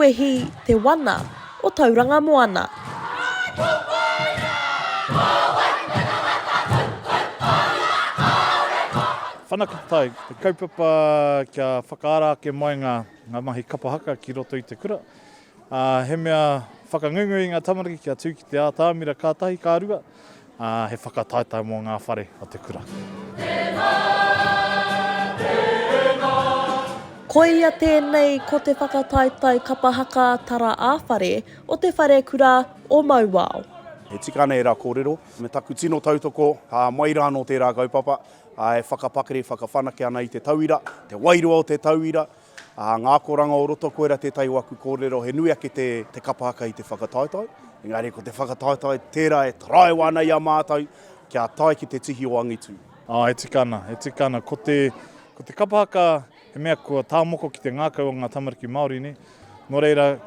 Nuehi te wana o Tauranga Moana. Whanake Te Tai, te kaupapa kia whakaara ke mai ngā mahi kapa haka ki roto i te kura. He mea whakangungu i ngā tamariki kia tū ki te ātāmira kātahi kārua. He whakataetae mō ngā whare o te kura. Koia tēnei ko te whakataetae kapa haka tara ā-whare o Te Wharekura o Mauao. He tika nei rā kōrero, me taku tino tautoko, mai rā no tērā kaupapa, e whakapakere, whakawhanake ana i te tauira, te wairua o te tauira, ngā koranga o roto koera te tai waku kōrero, he nui ake te kapa haka i te whakataetae. Engari ko te whakataetae, tērā e trae wana i a mātou, kia tai ki te tihi o angitu. He tika ana. Ko te kapa haka, he mea kua tāmoko ki te ngākau o ngā tamariki Māori ne. Nō reira,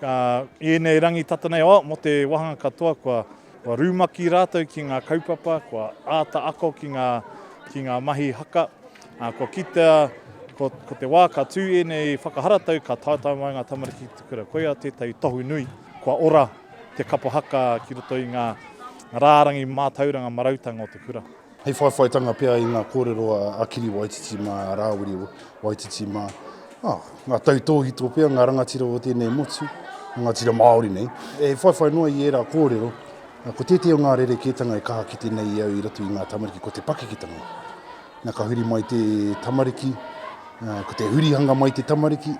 i nei rangi tata nei, mo te wahanga katoa, kua rūmaki rātou ki ngā kaupapa, kua āta ako ki ngā mahi haka. Ko kita, ko te wā ka tū e nei whakaharatau, ka tātai mai ngā tamariki te kura koia, tētai tohu nui, kua ora te kapa haka ki roto i ngā rārangi mātauranga marautanga o te kura. Hei whaiwhaitanga pia i ngā kōrero a Kiri Waititi mā, Rāwiri Waititi mā. Ngā tautōhito pia, ngā rangatira o tēnei motu, rangatira Māori nei. E whaiwhai noa i era kōrero, ko tēteo ngā rerekētanga e kaha ki tēnei au i rato i ngā tamariki, ko te pakekitanga. Nā ka huri mai te tamariki, ko te hurihanga mai te tamariki,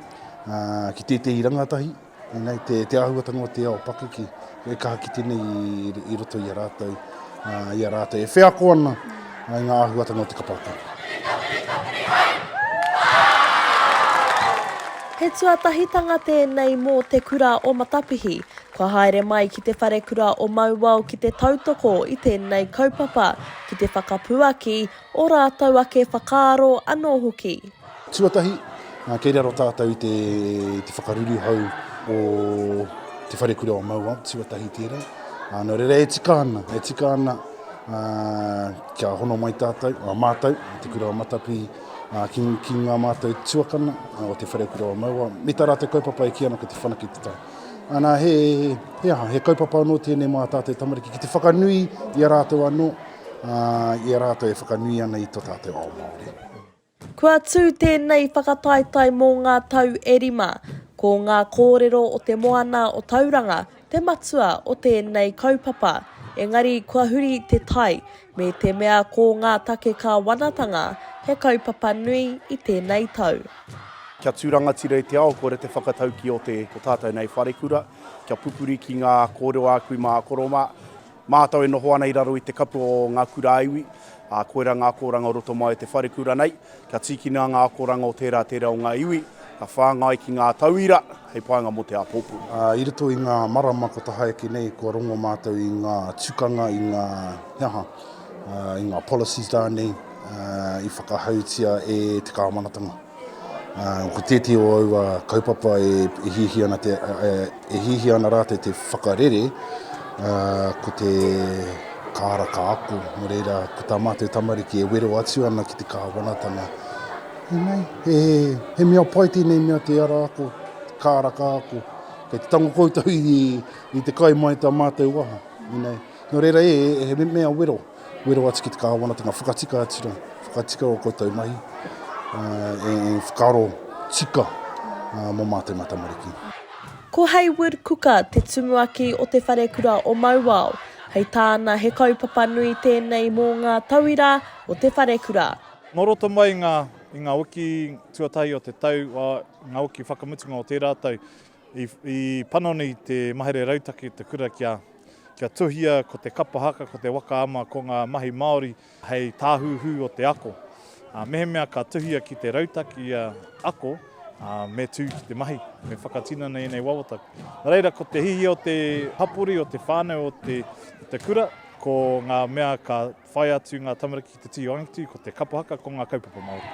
ki tētei rangatahi, te āhuatanga o te ao pakeki, e kaha ki tēnei i roto i a rātou. E wheako ana i ngā āhuatanga o te kapaka. He tuatahitanga tēnei mō te kura o Matapihi, kua haere mai ki te Wharekura o Mauao ki te tautoko i tēnei kaupapa ki te whakapuaki o rātou ake whakaaro anō hoki. Tuatahi, Keira ro tātou i te whakaruru hau o te Wharekura o Mauao, tuatahi tērā. Nō reira e tika ana kia hono mai tātou, mātou, te kura o Matapihi, ki ngā mātou tuakana o te Wharekura o Mauao. Me tā rā te kaupapa e ki ana ko te Whanake Te Tai. Ana he kaupapa anō tēnei mā tātou tamariki, ki te whakanui i a rātou anō, i a rātou e whakanui ana i tō tātou ao Māori. Kua tū tēnei whakataetae mō ngā tau erima, ko ngā kōrero o te moana o Tauranga, te matua o tēnei kaupapa, engari kua huri te tai, me te mea ko ngā take ka wanatanga, he kaupapa nui i tēnei tau. Kia tūrangatira i te ao, kore te whakatauki o tātou nei Wharekura, kia pupuri ki ngā kōrero ākui mā koroma, mātou e noho ana i raro i te kapu o ngā kura aiwi, koera ngā kōranga roto mai te Wharekura nei, kia tīkina ngā kōranga o tērā o ngā iwi, ka whāngai ki ngā tauira, hei paenga mo te āpōpū. I rito i ngā marama ko tahaeke nei, kua rongo mātou i ngā tukanga, i ngā policies rānei, i whakahautia e te kāmanatanga. Ko tēti o aua kaupapa e hihi ana rātou te whakarere, ko te kāraka ako, no reira, ko tā mātou tamariki e wero atu ana ki te kāwanatanga. He mea pai tēnei mea te ara ako, kāraka ako, kei te tango koutou i te kai mai tā mātou waha. Nō reira he mea wero atu ki te kāwanatanga, whakatika atira, whakatika o koutou mahi, e whakaaro tika mō mātou matamariki. Ko Hayward Kuka te tumuaki o te Wharekura o Mauao, hei tāna he kaupapa nui tēnei mō ngā tauira o te Wharekura. Nō roto mai i ngā wiki tuatahi o te tau, ngā wiki whakamutunga o te rātou, i panoni te mahere rautaki te kura kia tuhia ko te kapa haka, ko te wakaama ko ngā mahi Māori, hei tāhuhu o te ako. Mehe mea ka tuhia ki te rautaki ako, me tū ki te mahi, me whakatina nei wawataku. Reira, ko te hihi o te hapuri, o te whānau o te kura, ko ngā mea ka whai atu ngā tamariki ki te tī oangitu, ko te kapa haka, ko ngā kaupapa Māori.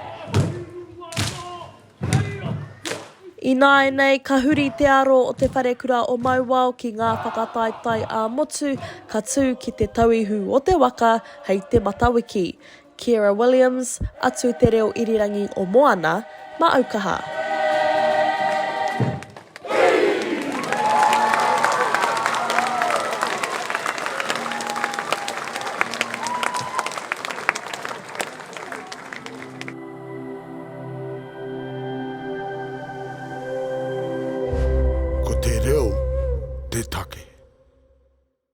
I nāenei, ka huri te aro o te Wharekura o Mauao ki ngā whakataetae a motu, ka tū ki te tauihu o te waka, hei te matawiki. Keira Williams, atu te reo irirangi o Moana, ma Aukaha.